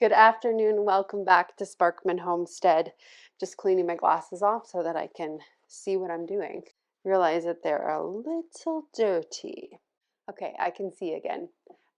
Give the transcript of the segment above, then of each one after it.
Good afternoon. Welcome back to Sparkman Homestead. Just cleaning my glasses off so that I can see what I'm doing. Realize that they're a little dirty. Okay, I can see again.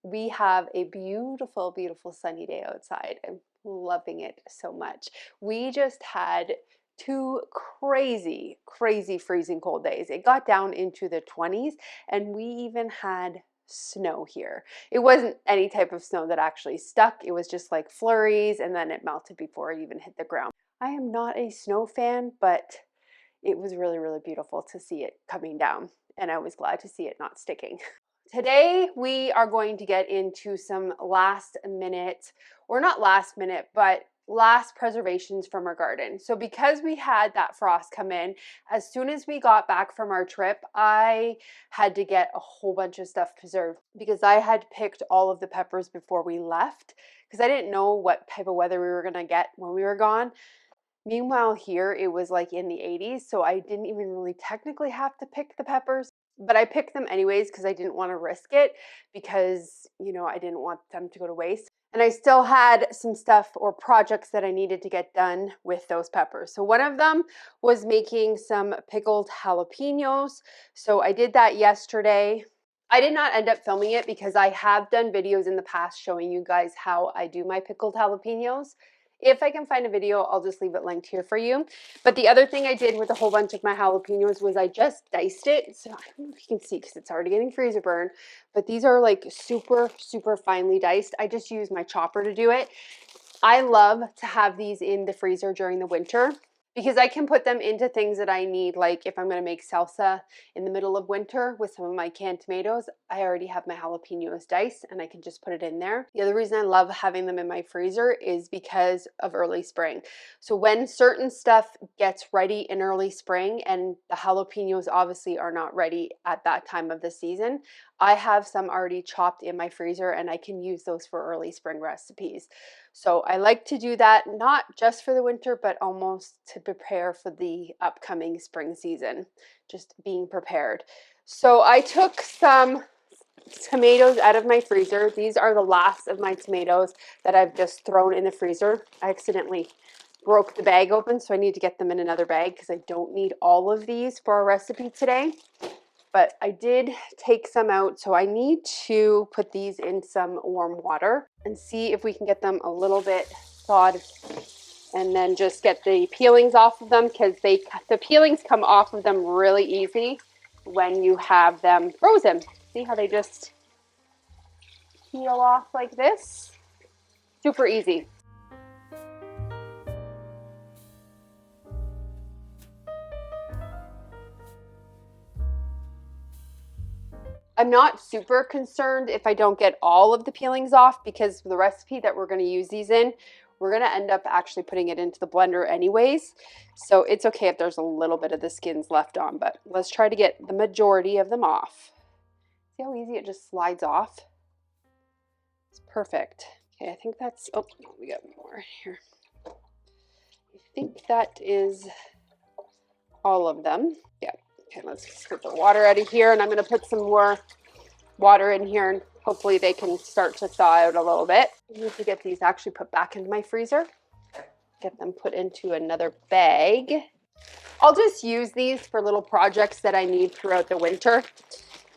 We have a beautiful, beautiful sunny day outside. I'm loving it so much. We just had two crazy, crazy freezing cold days. It got down into the 20s and we even had snow here. It wasn't any type of snow that actually stuck. It was just like flurries and then it melted before it even hit the ground. I am not a snow fan, but it was really, really beautiful to see it coming down, and I was glad to see it not sticking. Today, we are going to get into some last minute, or not last minute, but last preservations from our garden. So because we had that frost come in, as soon as we got back from our trip, I had to get a whole bunch of stuff preserved because I had picked all of the peppers before we left because I didn't know what type of weather we were going to get when we were gone. Meanwhile, here it was like in the 80s, so I didn't even really technically have to pick the peppers, but I picked them anyways because I didn't want to risk it because, I didn't want them to go to waste. And I still had some stuff or projects that I needed to get done with those peppers. So one of them was making some pickled jalapenos. So I did that yesterday. I did not end up filming it because I have done videos in the past showing you guys how I do my pickled jalapenos. If I can find a video, I'll just leave it linked here for you. But the other thing I did with a whole bunch of my jalapenos was I just diced it. So I don't know if you can see because it's already getting freezer burn, but these are like super, super finely diced. I just use my chopper to do it. I love to have these in the freezer during the winter because I can put them into things that I need, like if I'm going to make salsa in the middle of winter with some of my canned tomatoes, I already have my jalapenos diced and I can just put it in there. The other reason I love having them in my freezer is because of early spring. So when certain stuff gets ready in early spring and the jalapenos obviously are not ready at that time of the season, I have some already chopped in my freezer and I can use those for early spring recipes. So I like to do that not just for the winter, but almost to prepare for the upcoming spring season, just being prepared. So I took some tomatoes out of my freezer. These are the last of my tomatoes that I've just thrown in the freezer. I accidentally broke the bag open, so I need to get them in another bag because I don't need all of these for our recipe today. But I did take some out, so I need to put these in some warm water and see if we can get them a little bit thawed and then just get the peelings off of them because the peelings come off of them really easy when you have them frozen. See how they just peel off like this? Super easy. I'm not super concerned if I don't get all of the peelings off because the recipe that we're going to use these in, we're going to end up actually putting it into the blender anyways. So it's okay if there's a little bit of the skins left on, but let's try to get the majority of them off. See how easy it just slides off? It's perfect. Okay, I think that's, oh, we got more here. I think that is all of them. Yeah. Okay, let's put the water out of here, and I'm going to put some more water in here, and hopefully they can start to thaw out a little bit. I need to get these actually put back into my freezer. Get them put into another bag. I'll just use these for little projects that I need throughout the winter.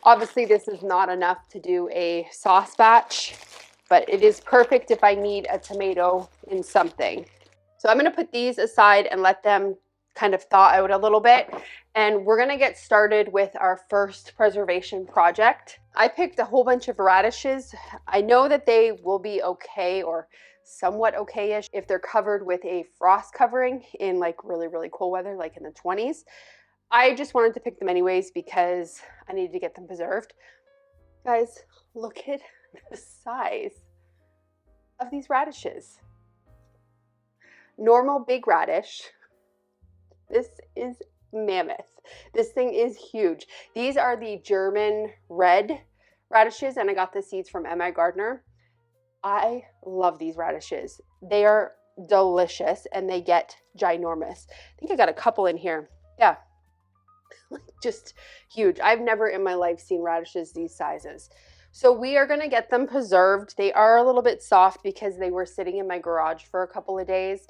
Obviously, this is not enough to do a sauce batch, but it is perfect if I need a tomato in something. So I'm going to put these aside and let them kind of thaw out a little bit. And we're going to get started with our first preservation project. I picked a whole bunch of radishes. I know that they will be okay or somewhat okay-ish if they're covered with a frost covering in like really, really cool weather, like in the 20s. I just wanted to pick them anyways because I needed to get them preserved. Guys, look at the size of these radishes. Normal big radish. This is mammoth. This thing is huge. These are the German red radishes, and I got the seeds from M.I. Gardner. I love these radishes. They are delicious, and they get ginormous. I think I got a couple in here. Yeah, just huge. I've never in my life seen radishes these sizes. So we are gonna get them preserved. They are a little bit soft because they were sitting in my garage for a couple of days.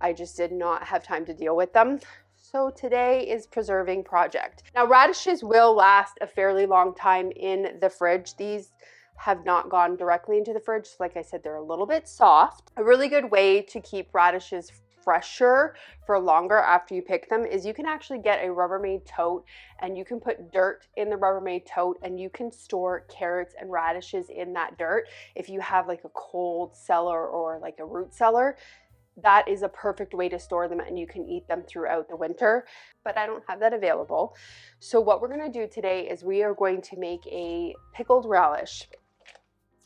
I just did not have time to deal with them. So today is preserving project. Now radishes will last a fairly long time in the fridge. These have not gone directly into the fridge. Like I said, they're a little bit soft. A really good way to keep radishes fresher for longer after you pick them is you can actually get a Rubbermaid tote, and you can put dirt in the Rubbermaid tote, and you can store carrots and radishes in that dirt. If you have like a cold cellar or like a root cellar, that is a perfect way to store them, and you can eat them throughout the winter, but I don't have that available. So what we're gonna do today is we are going to make a pickled relish.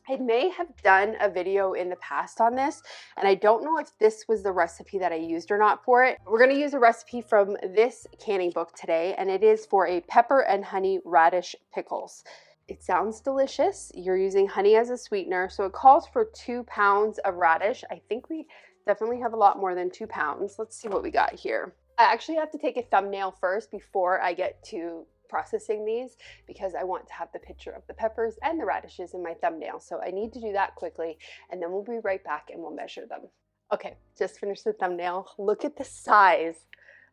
I may have done a video in the past on this, and I don't know if this was the recipe that I used or not for it. We're gonna use a recipe from this canning book today, and it is for a pepper and honey radish pickles. It sounds delicious. You're using honey as a sweetener, so it calls for 2 pounds of radish. I think we definitely have a lot more than 2 pounds. Let's see what we got here. I actually have to take a thumbnail first before I get to processing these, because I want to have the picture of the peppers and the radishes in my thumbnail. So I need to do that quickly, and then we'll be right back and we'll measure them. Okay, just finished the thumbnail. Look at the size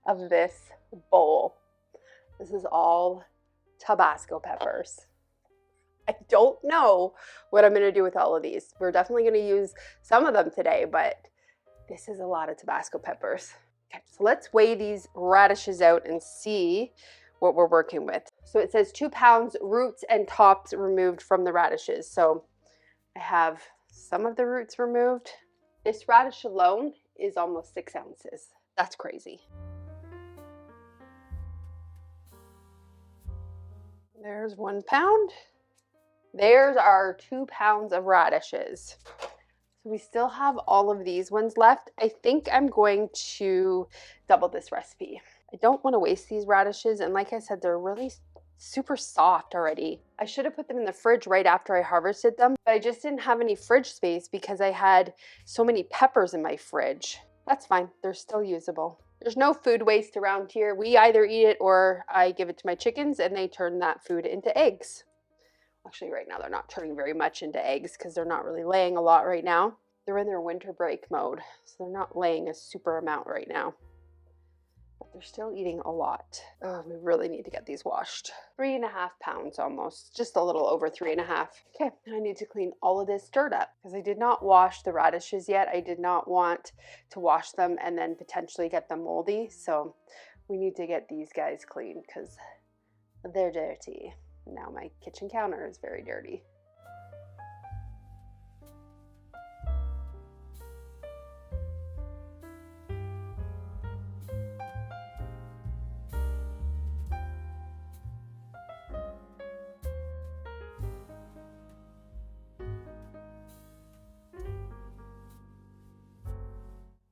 of this bowl. This is all Tabasco peppers. I don't know what I'm gonna do with all of these. We're definitely gonna use some of them today, but this is a lot of Tabasco peppers. Okay, so let's weigh these radishes out and see what we're working with. So it says 2 pounds roots and tops removed from the radishes. So I have some of the roots removed. This radish alone is almost 6 ounces. That's crazy. There's 1 pound. There's our 2 pounds of radishes. So we still have all of these ones left. I think I'm going to double this recipe. I don't want to waste these radishes, and like I said, they're really super soft already. I should have put them in the fridge right after I harvested them, but I just didn't have any fridge space because I had so many peppers in my fridge. That's fine, they're still usable. There's no food waste around here. We either eat it or I give it to my chickens and they turn that food into eggs. Actually, right now they're not turning very much into eggs because they're not really laying a lot right now. They're in their winter break mode, so they're not laying a super amount right now. But they're still eating a lot. Oh, we really need to get these washed. 3.5 pounds almost, just a little over 3.5. Okay, I need to clean all of this dirt up because I did not wash the radishes yet. I did not want to wash them and then potentially get them moldy. So we need to get these guys clean because they're dirty. Now my kitchen counter is very dirty.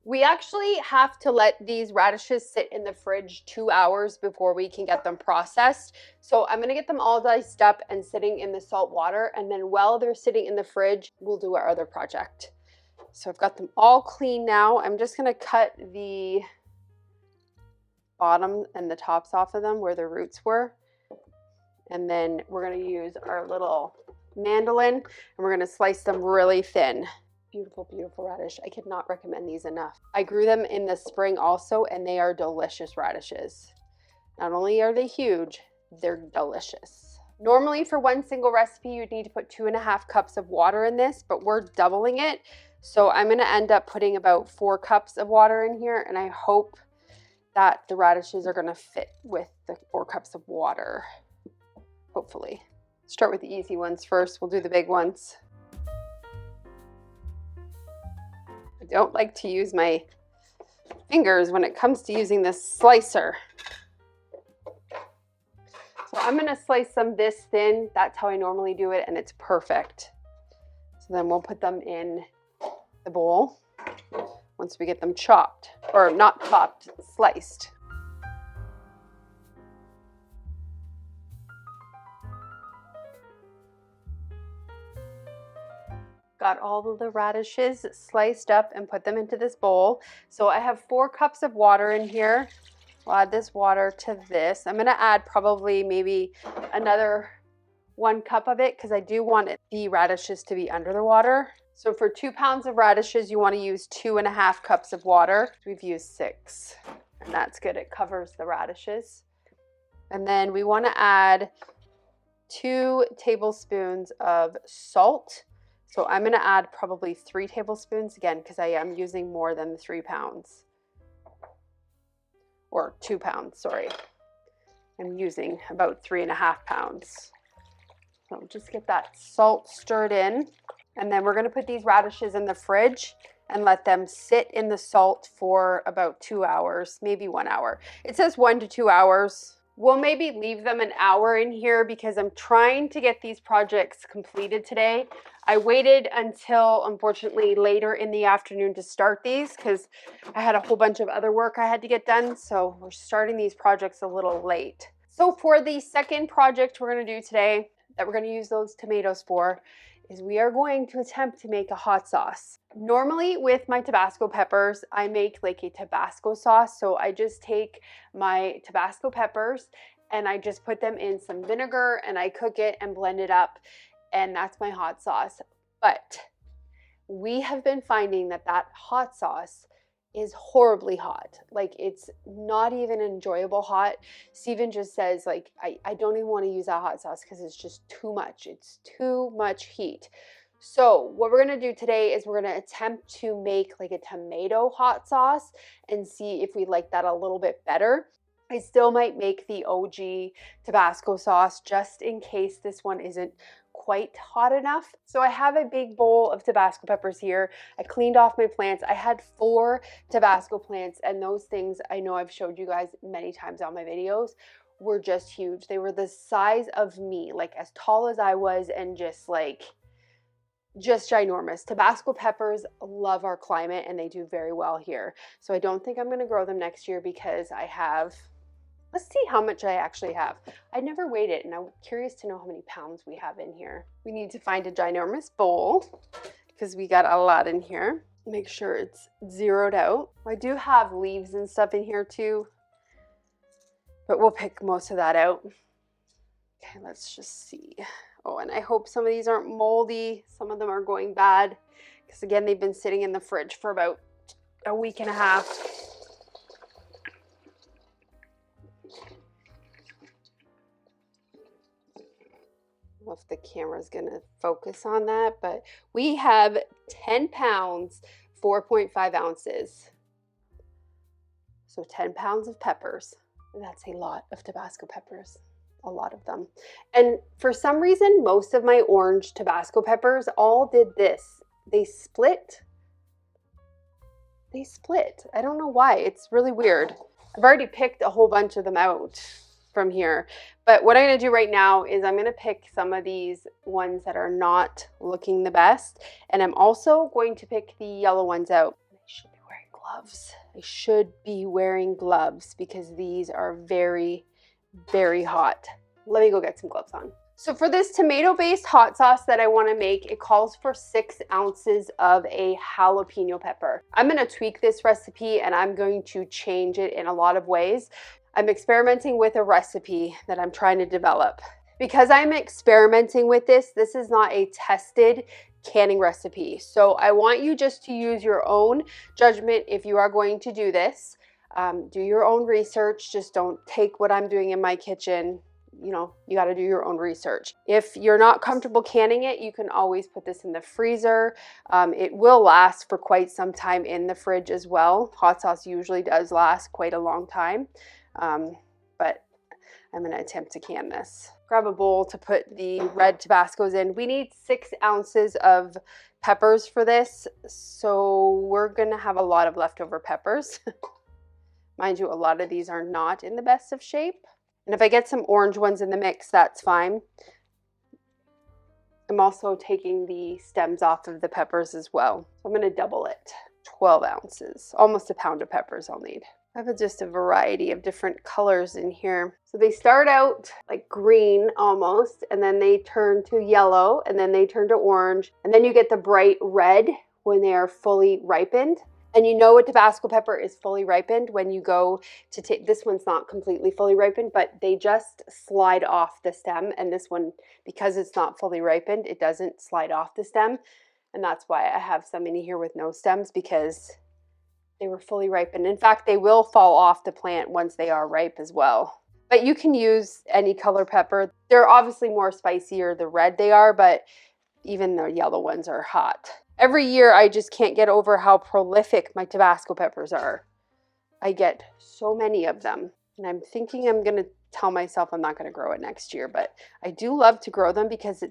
We actually have to let these radishes sit in the fridge 2 hours before we can get them processed. So I'm gonna get them all diced up and sitting in the salt water, and then while they're sitting in the fridge, we'll do our other project. So I've got them all clean now. I'm just gonna cut the bottom and the tops off of them where the roots were. And then we're gonna use our little mandolin and we're gonna slice them really thin. Beautiful, beautiful radish. I cannot recommend these enough. I grew them in the spring also, and they are delicious radishes. Not only are they huge, they're delicious. Normally for one single recipe, you'd need to put 2.5 cups of water in this, but we're doubling it. So I'm gonna end up putting about 4 cups of water in here, and I hope that the radishes are gonna fit with the 4 cups of water, hopefully. Start with the easy ones first. We'll do the big ones. I don't like to use my fingers when it comes to using this slicer. So I'm gonna slice them this thin. That's how I normally do it, and it's perfect. So then we'll put them in the bowl once we get them chopped, or not chopped, sliced. Got all of the radishes sliced up and put them into this bowl. So I have 4 cups of water in here. I'll add this water to this. I'm gonna add probably maybe another 1 cup of it because I do want the radishes to be under the water. So for 2 pounds of radishes, you want to use 2.5 cups of water. We've used 6, and that's good. It covers the radishes. And then we want to add 2 tablespoons of salt. So I'm going to add probably 3 tablespoons again because I am using more than the 3 pounds. Or 2 pounds, sorry. I'm using about 3.5 pounds. So just get that salt stirred in. And then we're going to put these radishes in the fridge and let them sit in the salt for about 2 hours, maybe 1 hour. It says 1 to 2 hours. We'll maybe leave them an hour in here because I'm trying to get these projects completed today. I waited until, unfortunately, later in the afternoon to start these because I had a whole bunch of other work I had to get done. So we're starting these projects a little late. So for the second project we're going to do today, that we're going to use those tomatoes for, is we are going to attempt to make a hot sauce. Normally with my Tabasco peppers, I make like a Tabasco sauce. So I just take my Tabasco peppers and I just put them in some vinegar and I cook it and blend it up. And that's my hot sauce. But we have been finding that that hot sauce is horribly hot. Like, it's not even enjoyable hot. Steven just says, like, I don't even want to use that hot sauce because it's just too much. It's too much heat. So what we're going to do today is we're going to attempt to make like a tomato hot sauce and see if we like that a little bit better. I still might make the OG Tabasco sauce just in case this one isn't quite hot enough. So I have a big bowl of Tabasco peppers here. I cleaned off my plants. I had 4 Tabasco plants, and those things, I know I've showed you guys many times on my videos, were just huge. They were the size of me, like as tall as I was, and just ginormous. Tabasco peppers love our climate and they do very well here. So I don't think I'm going to grow them next year because I have, let's see how much I actually have. I never weighed it and I'm curious to know how many pounds we have in here. We need to find a ginormous bowl because we got a lot in here. Make sure it's zeroed out. I do have leaves and stuff in here too, but we'll pick most of that out. Okay, let's just see. Oh, and I hope some of these aren't moldy. Some of them are going bad because, again, they've been sitting in the fridge for about a week and a half. I don't know if the camera's going to focus on that, but we have 10 pounds, 4.5 ounces. So 10 pounds of peppers. That's a lot of Tabasco peppers. A lot of them. And for some reason, most of my orange Tabasco peppers all did this. They split. They split. I don't know why. It's really weird. I've already picked a whole bunch of them out from here. But what I'm going to do right now is I'm going to pick some of these ones that are not looking the best. And I'm also going to pick the yellow ones out. I should be wearing gloves. I should be wearing gloves because these are very hot. Let me go get some gloves on. So for this tomato-based hot sauce that I want to make, it calls for 6 ounces of a jalapeno pepper. I'm going to tweak this recipe and I'm going to change it in a lot of ways. I'm experimenting with a recipe that I'm trying to develop. Because I'm experimenting with this, this is not a tested canning recipe. So I want you just to use your own judgment if you are going to do this. Do your own research. Just don't take what I'm doing in my kitchen. You know, you got to do your own research. If you're not comfortable canning it, you can always put this in the freezer. It will last for quite some time in the fridge as well. Hot sauce usually does last quite a long time, but I'm going to attempt to can this. Grab a bowl to put the red Tabascos in. We need 6 ounces of peppers for this, so we're going to have a lot of leftover peppers. Mind you, a lot of these are not in the best of shape. And if I get some orange ones in the mix, that's fine. I'm also taking the stems off of the peppers as well. So I'm going to double it. 12 ounces, almost a pound of peppers I'll need. I have just a variety of different colors in here. So they start out like green almost, and then they turn to yellow, and then they turn to orange. And then you get the bright red when they are fully ripened. And you know a Tabasco pepper is fully ripened when you go to take, this one's not completely fully ripened, but they just slide off the stem. And this one, because it's not fully ripened, it doesn't slide off the stem. And that's why I have some in here with no stems, because they were fully ripened. In fact, they will fall off the plant once they are ripe as well. But you can use any color pepper. They're obviously more spicier the red they are, but even the yellow ones are hot. Every year, I just can't get over how prolific my Tabasco peppers are. I get so many of them. And I'm thinking I'm going to tell myself I'm not going to grow it next year. But I do love to grow them because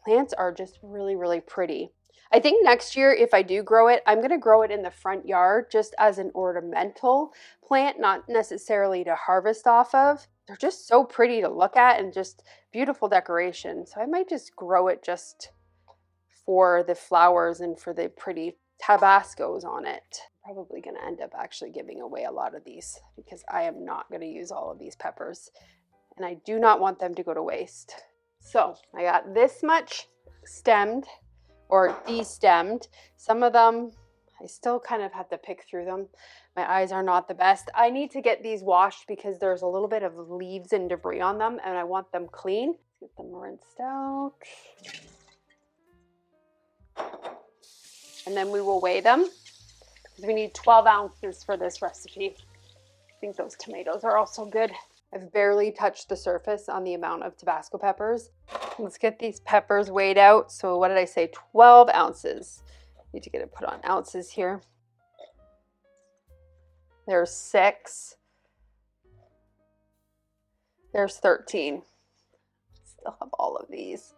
plants are just really, really pretty. I think next year, if I do grow it, I'm going to grow it in the front yard just as an ornamental plant, not necessarily to harvest off of. They're just so pretty to look at and just beautiful decoration. So I might just grow it just for the flowers and for the pretty Tabascos on it. I'm probably going to end up actually giving away a lot of these because I am not going to use all of these peppers and I do not want them to go to waste. So I got this much stemmed or destemmed. Some of them, I still kind of have to pick through them. My eyes are not the best. I need to get these washed because there's a little bit of leaves and debris on them and I want them clean. Get them rinsed out. And then we will weigh them. We need 12 ounces for this recipe. I think those tomatoes are also good. I've barely touched the surface on the amount of Tabasco peppers. Let's get these peppers weighed out. So what did I say? 12 ounces. Need to get it put on ounces here. There's 6. There's 13. Still have all of these.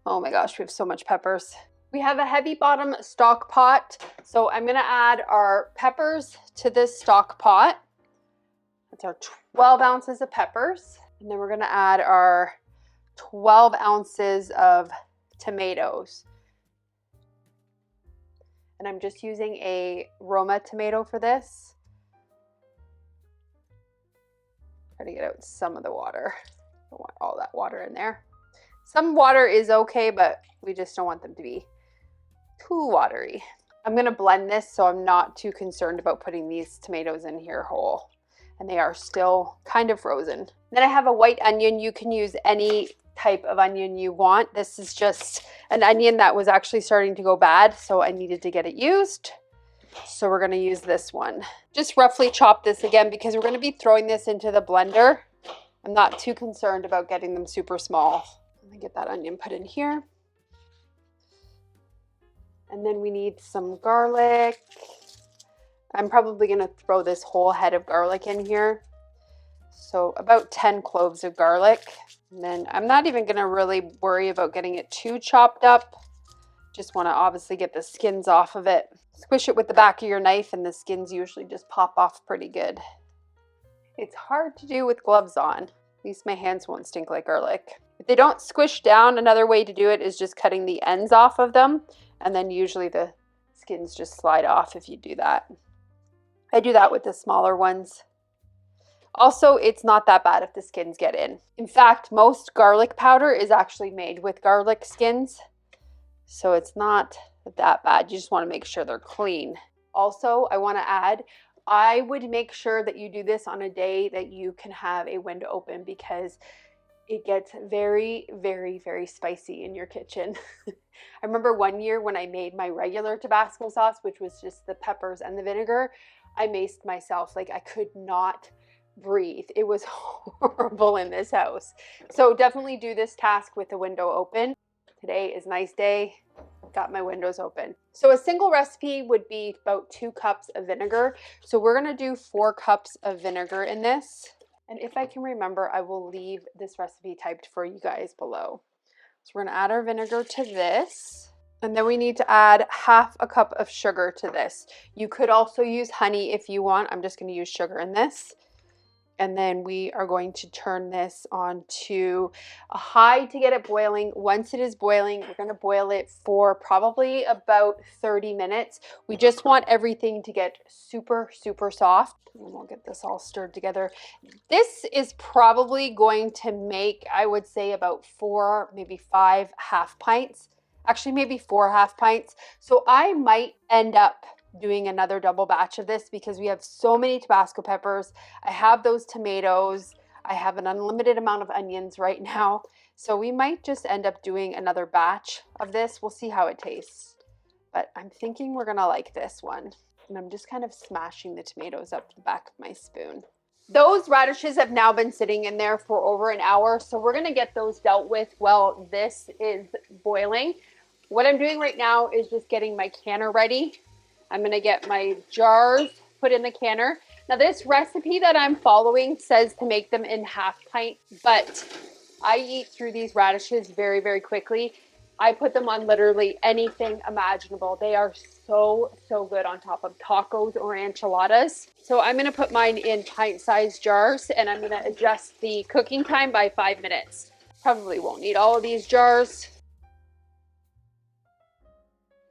Oh my gosh, we have so much peppers. We have a heavy bottom stock pot. So I'm gonna add our peppers to this stock pot. That's our 12 ounces of peppers. And then we're gonna add our 12 ounces of tomatoes. And I'm just using a Roma tomato for this. Try to get out some of the water. Don't want all that water in there. Some water is okay, but we just don't want them to be too watery. I'm going to blend this so I'm not too concerned about putting these tomatoes in here whole. And they are still kind of frozen. Then I have a white onion. You can use any type of onion you want. This is just an onion that was actually starting to go bad, so I needed to get it used. So we're going to use this one. Just roughly chop this again because we're going to be throwing this into the blender. I'm not too concerned about getting them super small. Let me get that onion put in here. And then we need some garlic. I'm probably going to throw this whole head of garlic in here. So about 10 cloves of garlic. And then I'm not even going to really worry about getting it too chopped up. Just want to obviously get the skins off of it. Squish it with the back of your knife and the skins usually just pop off pretty good. It's hard to do with gloves on. At least my hands won't stink like garlic. If they don't squish down, another way to do it is just cutting the ends off of them. And then usually the skins just slide off if you do that. I do that with the smaller ones. Also, it's not that bad if the skins get in. In fact, most garlic powder is actually made with garlic skins. So it's not that bad. You just want to make sure they're clean. Also, I want to add, I would make sure that you do this on a day that you can have a window open because it gets very, very, very spicy in your kitchen. I remember one year when I made my regular Tabasco sauce, which was just the peppers and the vinegar, I maced myself. Like I could not breathe. It was horrible in this house. So definitely do this task with the window open. Today is a nice day. Got my windows open. So a single recipe would be about 2 cups of vinegar. So we're gonna do 4 cups of vinegar in this. And if I can remember, I will leave this recipe typed for you guys below. So we're gonna add our vinegar to this. And then we need to add half a cup of sugar to this. You could also use honey if you want. I'm just gonna use sugar in this. And then we are going to turn this on to a high to get it boiling. Once it is boiling, we're going to boil it for probably about 30 minutes. We just want everything to get super, super soft. And we'll get this all stirred together. This is probably going to make, I would say, about 4, maybe 5 half pints. Actually, maybe 4 half pints. So I might end up doing another double batch of this because we have so many Tabasco peppers. I have those tomatoes. I have an unlimited amount of onions right now. So we might just end up doing another batch of this. We'll see how it tastes. But I'm thinking we're gonna like this one. And I'm just kind of smashing the tomatoes up to the back of my spoon. Those radishes have now been sitting in there for over an hour. So we're gonna get those dealt with while this is boiling. What I'm doing right now is just getting my canner ready. I'm gonna get my jars put in the canner. Now this recipe that I'm following says to make them in half pint, but I eat through these radishes very, very quickly. I put them on literally anything imaginable. They are so, so good on top of tacos or enchiladas. So I'm gonna put mine in pint-sized jars and I'm gonna adjust the cooking time by 5 minutes. Probably won't need all of these jars.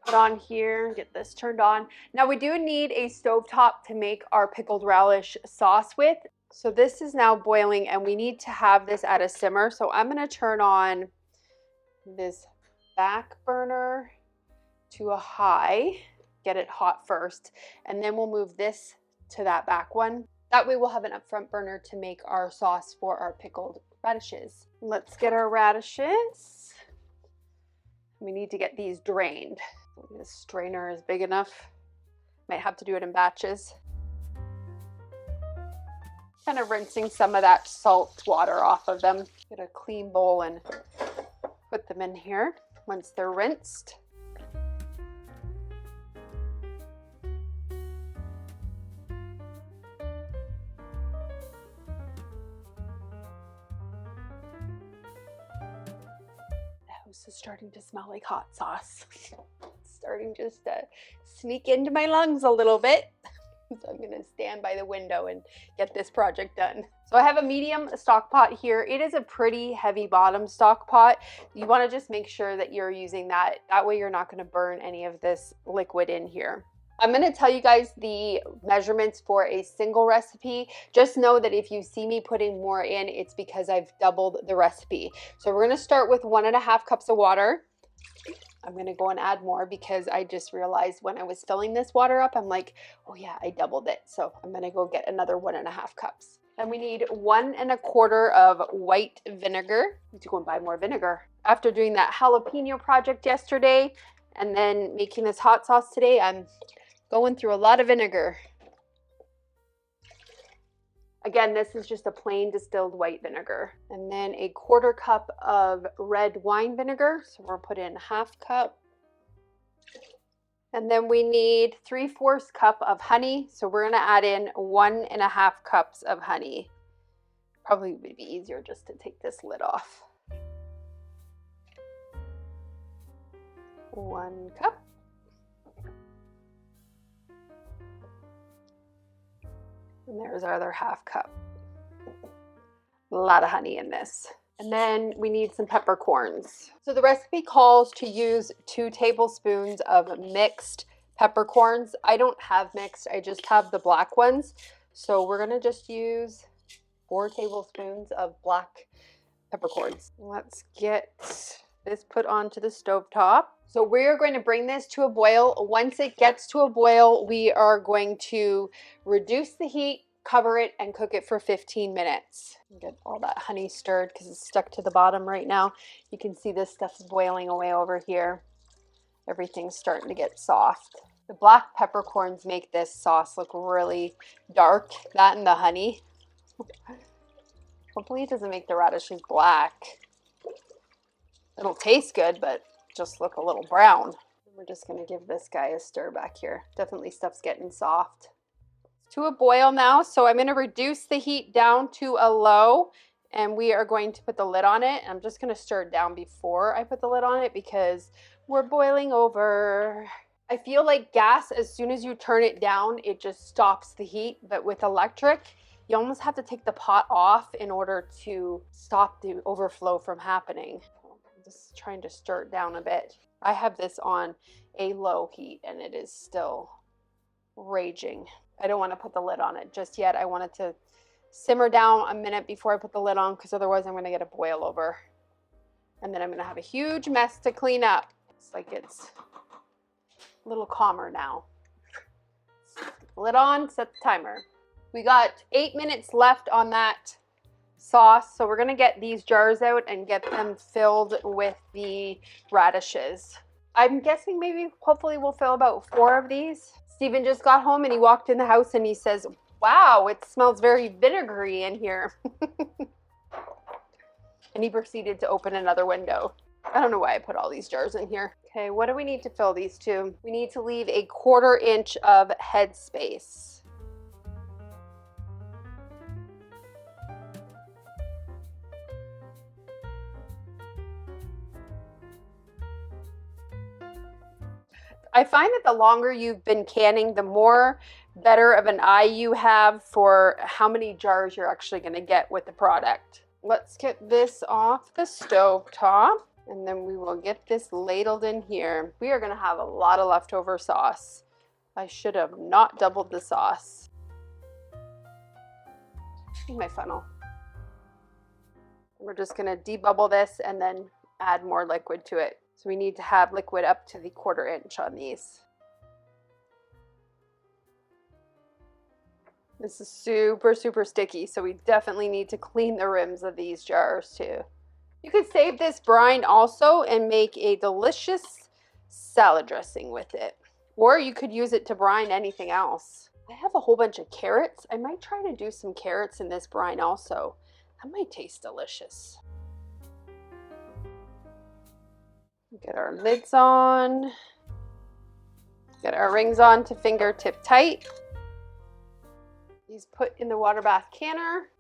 Put on here, get this turned on. Now we do need a stovetop to make our pickled relish sauce with. So this is now boiling and we need to have this at a simmer. So I'm gonna turn on this back burner to a high, get it hot first, and then we'll move this to that back one. That way we'll have an upfront burner to make our sauce for our pickled radishes. Let's get our radishes. We need to get these drained. This strainer is big enough. Might have to do it in batches. Kind of rinsing some of that salt water off of them. Get a clean bowl and put them in here once they're rinsed. This is starting to smell like hot sauce. It's starting just to sneak into my lungs a little bit. So I'm gonna stand by the window and get this project done. So I have a medium stock pot here. It is a pretty heavy bottom stock pot. You wanna just make sure that you're using that. That way you're not gonna burn any of this liquid in here. I'm gonna tell you guys the measurements for a single recipe. Just know that if you see me putting more in, it's because I've doubled the recipe. So we're gonna start with 1.5 cups of water. I'm gonna go and add more because I just realized when I was filling this water up, I'm like, oh yeah, I doubled it. So I'm gonna go get another 1.5 cups. And we need 1.25 of white vinegar. I need to go and buy more vinegar. After doing that jalapeno project yesterday and then making this hot sauce today, I'm going through a lot of vinegar. Again, this is just a plain distilled white vinegar. And then 1/4 cup of red wine vinegar. So we'll put in 1/2 cup. And then we need 3/4 cup of honey. So we're gonna add in 1.5 cups of honey. Probably would be easier just to take this lid off. 1 cup. And there's our other 1/2 cup. A lot of honey in this. And then we need some peppercorns. So the recipe calls to use 2 tablespoons of mixed peppercorns. I don't have mixed, I just have the black ones. So we're gonna just use 4 tablespoons of black peppercorns. Let's get this put onto the stovetop. So we're going to bring this to a boil. Once it gets to a boil, we are going to reduce the heat, cover it, and cook it for 15 minutes. Get all that honey stirred because it's stuck to the bottom right now. You can see this stuff's boiling away over here. Everything's starting to get soft. The black peppercorns make this sauce look really dark, that and the honey. Hopefully it doesn't make the radishes black. It'll taste good, but just look a little brown. We're just gonna give this guy a stir back here. Definitely stuff's getting soft. It's to a boil now, so I'm gonna reduce the heat down to a low and we are going to put the lid on it. I'm just gonna stir it down before I put the lid on it because we're boiling over. I feel like gas, as soon as you turn it down, it just stops the heat, but with electric, you almost have to take the pot off in order to stop the overflow from happening. Just trying to stir it down a bit. I have this on a low heat and it is still raging. I don't want to put the lid on it just yet. I want it to simmer down a minute before I put the lid on because otherwise I'm going to get a boil over. And then I'm going to have a huge mess to clean up. It's like it's a little calmer now. Lid on, set the timer. We got 8 minutes left on that sauce, so we're gonna get these jars out and get them filled with the radishes. I'm guessing maybe, hopefully we'll fill about 4 of these. Steven just got home and he walked in the house and he says, wow, it smells very vinegary in here. And he proceeded to open another window. I don't know why I put all these jars in here. Okay, what do we need to fill these to? We need to leave a 1/4 inch of head space. I find that the longer you've been canning, the more better of an eye you have for how many jars you're actually going to get with the product. Let's get this off the stove top, and then we will get this ladled in here. We are going to have a lot of leftover sauce. I should have not doubled the sauce. In my funnel. We're just going to debubble this and then add more liquid to it. So we need to have liquid up to the 1/4 inch on these. This is super, super sticky, so we definitely need to clean the rims of these jars too. You could save this brine also and make a delicious salad dressing with it. Or you could use it to brine anything else. I have a whole bunch of carrots. I might try to do some carrots in this brine also. That might taste delicious. Get our lids on. Get our rings on to fingertip tight. These put in the water bath canner.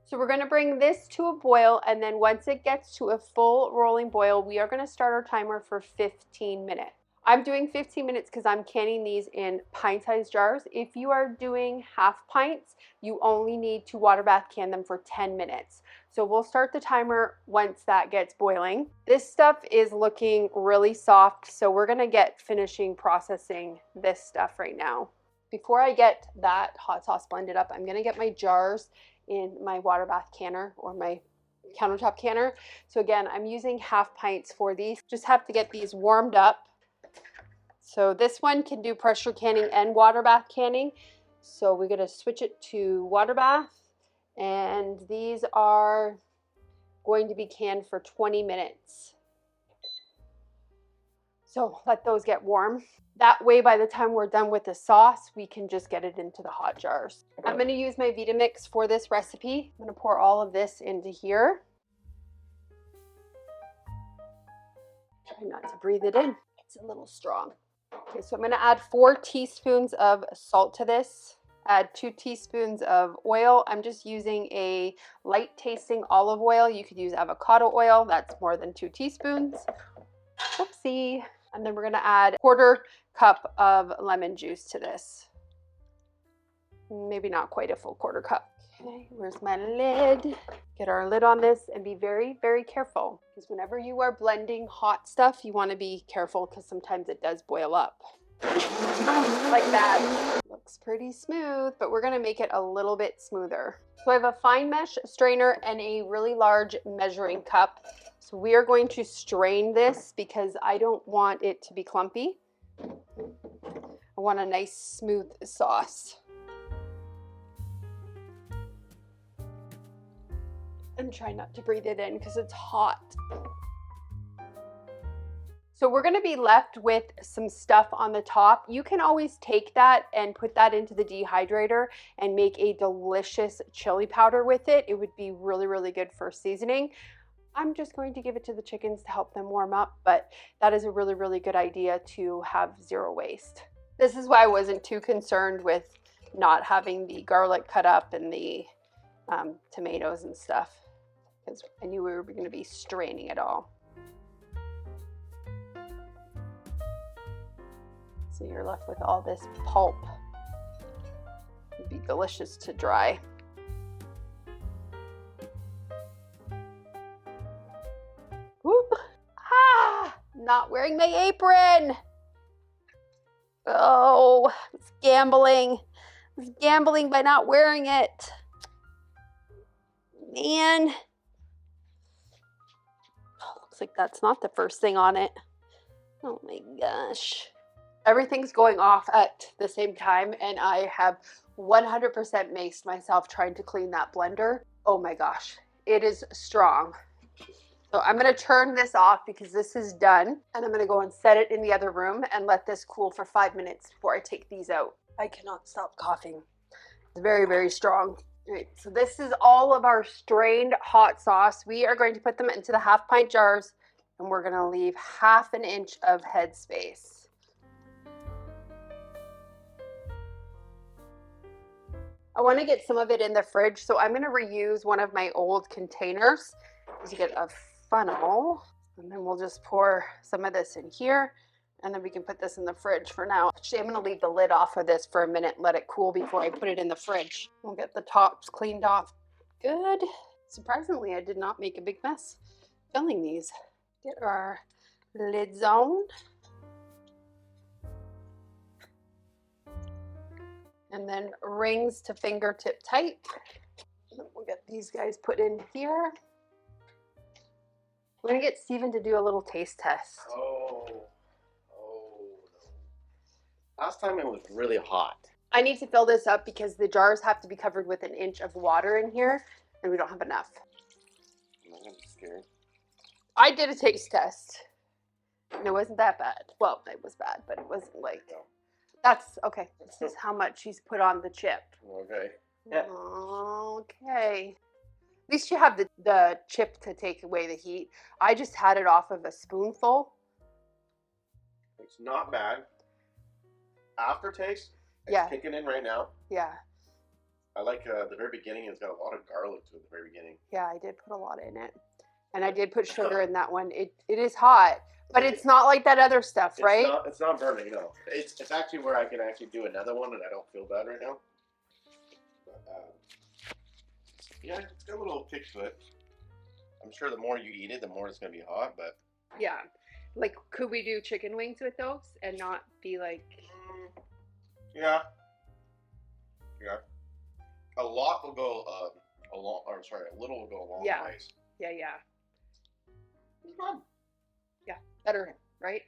So we're going to bring this to a boil, and then once it gets to a full rolling boil, we are going to start our timer for 15 minutes. I'm doing 15 minutes because I'm canning these in pint-sized jars. If you are doing half pints, you only need to water bath can them for 10 minutes. So we'll start the timer once that gets boiling. This stuff is looking really soft, so we're gonna get finishing processing this stuff right now. Before I get that hot sauce blended up, I'm gonna get my jars in my water bath canner or my countertop canner. So again, I'm using half pints for these. Just have to get these warmed up. So this one can do pressure canning and water bath canning. So we're going to switch it to water bath. And these are going to be canned for 20 minutes. So let those get warm. That way, by the time we're done with the sauce, we can just get it into the hot jars. I'm going to use my Vitamix for this recipe. I'm going to pour all of this into here. Try not to breathe it in. It's a little strong. Okay, so I'm going to add 4 teaspoons of salt to this. Add 2 teaspoons of oil. I'm just using a light tasting olive oil. You could use avocado oil. That's more than 2 teaspoons. Whoopsie. And then we're going to add 1/4 cup of lemon juice to this. Maybe not quite a full 1/4 cup. Okay, where's my lid? Get our lid on this and be very, very careful, because whenever you are blending hot stuff, you want to be careful because sometimes it does boil up. Like that. Looks pretty smooth, but we're going to make it a little bit smoother. So I have a fine mesh strainer and a really large measuring cup. So we are going to strain this because I don't want it to be clumpy. I want a nice smooth sauce. And try not to breathe it in because it's hot. So we're going to be left with some stuff on the top. You can always take that and put that into the dehydrator and make a delicious chili powder with it. It would be really, really good for seasoning. I'm just going to give it to the chickens to help them warm up, but that is a really, really good idea to have zero waste. This is why I wasn't too concerned with not having the garlic cut up and the tomatoes and stuff, because I knew we were going to be straining it all. So you're left with all this pulp. It'd be delicious to dry. Whoop. Ah, not wearing my apron. Oh, it's gambling. It's gambling by not wearing it. Man. Oh, looks Looks like that's not the first thing on it. Oh my gosh. Everything's going off at the same time, and I have 100% maced myself trying to clean that blender. Oh my gosh, it is strong. So I'm going to turn this off because this is done, and I'm going to go and set it in the other room and let this cool for 5 minutes before I take these out. I cannot stop coughing. It's very, very strong. All right, so this is all of our strained hot sauce. We are going to put them into the 1/2 pint jars, and we're going to leave 1/2 inch of head space. I want to get some of it in the fridge, so I'm going to reuse one of my old containers to get a funnel, and then we'll just pour some of this in here, and then we can put this in the fridge for now. Actually, I'm going to leave the lid off of this for a minute and let it cool before I put it in the fridge. We'll get the tops cleaned off. Good. Surprisingly, I did not make a big mess filling these. Get our lids on. And then rings to fingertip tight. We'll get these guys put in here. We're gonna get Steven to do a little taste test. Oh no. Last time it was really hot. I need to fill this up because the jars have to be covered with 1 inch of water in here, and we don't have enough. I'm gonna be scared. I did a taste test, and it wasn't that bad. Well, it was bad, but it wasn't like... That's okay. This is how much he's put on the chip. Okay. Yeah. Okay. At least you have the chip to take away the heat. I just had it off of a spoonful. It's not bad. Aftertaste, it's Yeah. kicking in right now. Yeah. I like the very beginning. It's got a lot of garlic to it at the very beginning. Yeah, I did put a lot in it. And I did put sugar in that one. It is hot, but it's not like that other stuff, right? It's not burning, no. It's actually where I can actually do another one and I don't feel bad right now. But, yeah, it's got a little kick to it. I'm sure the more you eat it, the more it's going to be hot, but... Yeah. Like, could we do chicken wings with those and not be like... Yeah. Yeah. A lot will go a little will go a long ways. Yeah, yeah. It's fun. Yeah, better, right?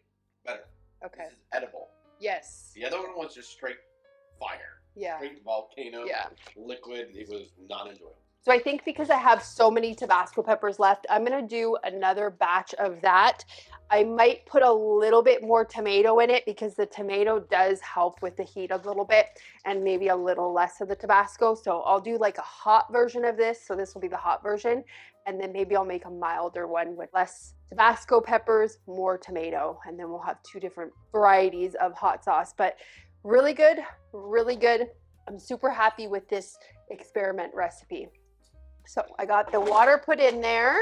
Better. Okay. This is edible. Yes. The other one was just straight fire. Yeah. Straight volcano. Yeah. Liquid. It was not enjoyable. So I think because I have so many Tabasco peppers left, I'm going to do another batch of that. I might put a little bit more tomato in it because the tomato does help with the heat a little bit, and maybe a little less of the Tabasco. So I'll do like a hot version of this. So this will be the hot version. And then maybe I'll make a milder one with less Tabasco peppers, more tomato. And then we'll have 2 different varieties of hot sauce. But really good, really good. I'm super happy with this experiment recipe. So I got the water put in there,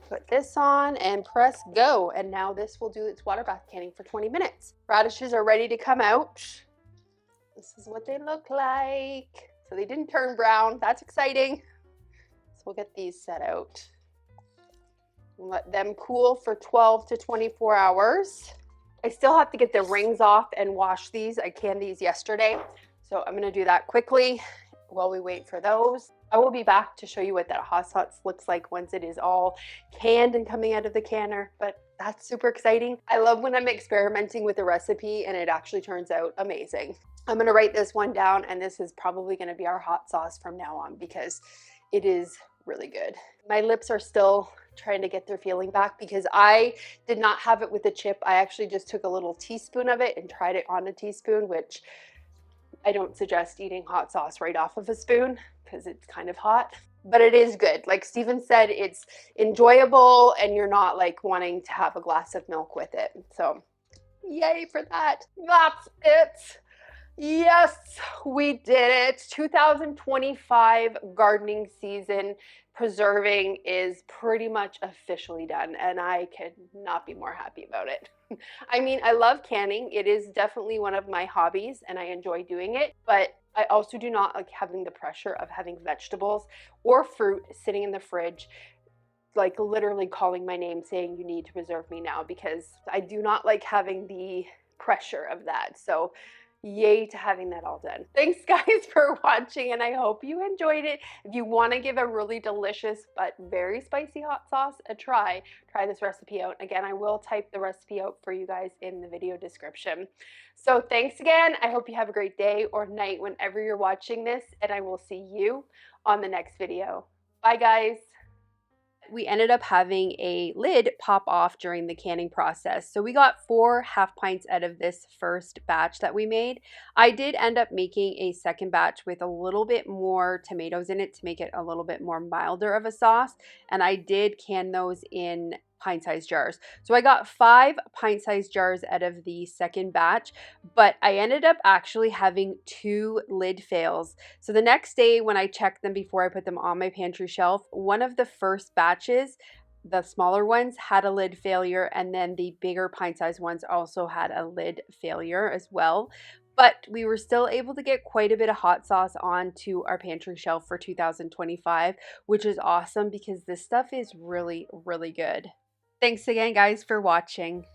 put this on and press go. And now this will do its water bath canning for 20 minutes. Radishes are ready to come out. This is what they look like. So they didn't turn brown. That's exciting. So we'll get these set out. Let them cool for 12 to 24 hours. I still have to get the rings off and wash these. I canned these yesterday. So I'm gonna do that quickly while we wait for those. I will be back to show you what that hot sauce looks like once it is all canned and coming out of the canner, but that's super exciting. I love when I'm experimenting with a recipe and it actually turns out amazing. I'm gonna write this one down, and this is probably gonna be our hot sauce from now on because it is really good. My lips are still trying to get their feeling back because I did not have it with a chip. I actually just took a little teaspoon of it and tried it on a teaspoon, which I don't suggest eating hot sauce right off of a spoon because it's kind of hot, but it is good. Like Steven said, it's enjoyable and you're not like wanting to have a glass of milk with it. So yay for that. That's it. Yes, we did it. 2025 gardening season preserving is pretty much officially done, and I could not be more happy about it. I mean, I love canning. It is definitely one of my hobbies and I enjoy doing it, but I also do not like having the pressure of having vegetables or fruit sitting in the fridge, like literally calling my name saying you need to preserve me now, because I do not like having the pressure of that. So Yay to having that all done. Thanks guys for watching, and I hope you enjoyed it. If you want to give a really delicious but very spicy hot sauce a try this recipe out. Again, I will type the recipe out for you guys in the video description. So thanks again. I hope you have a great day or night whenever you're watching this, and I will see you on the next video. Bye guys. We ended up having a lid pop off during the canning process. So we got 4 half pints out of this first batch that we made. I did end up making a second batch with a little bit more tomatoes in it to make it a little bit more milder of a sauce. And I did can those in pint-sized jars. So I got 5 pint-sized jars out of the second batch, but I ended up actually having 2 lid fails. So the next day when I checked them before I put them on my pantry shelf, one of the first batches, the smaller ones, had a lid failure, and then the bigger pint-sized ones also had a lid failure as well. But we were still able to get quite a bit of hot sauce onto our pantry shelf for 2025, which is awesome because this stuff is really, really good. Thanks again, guys, for watching.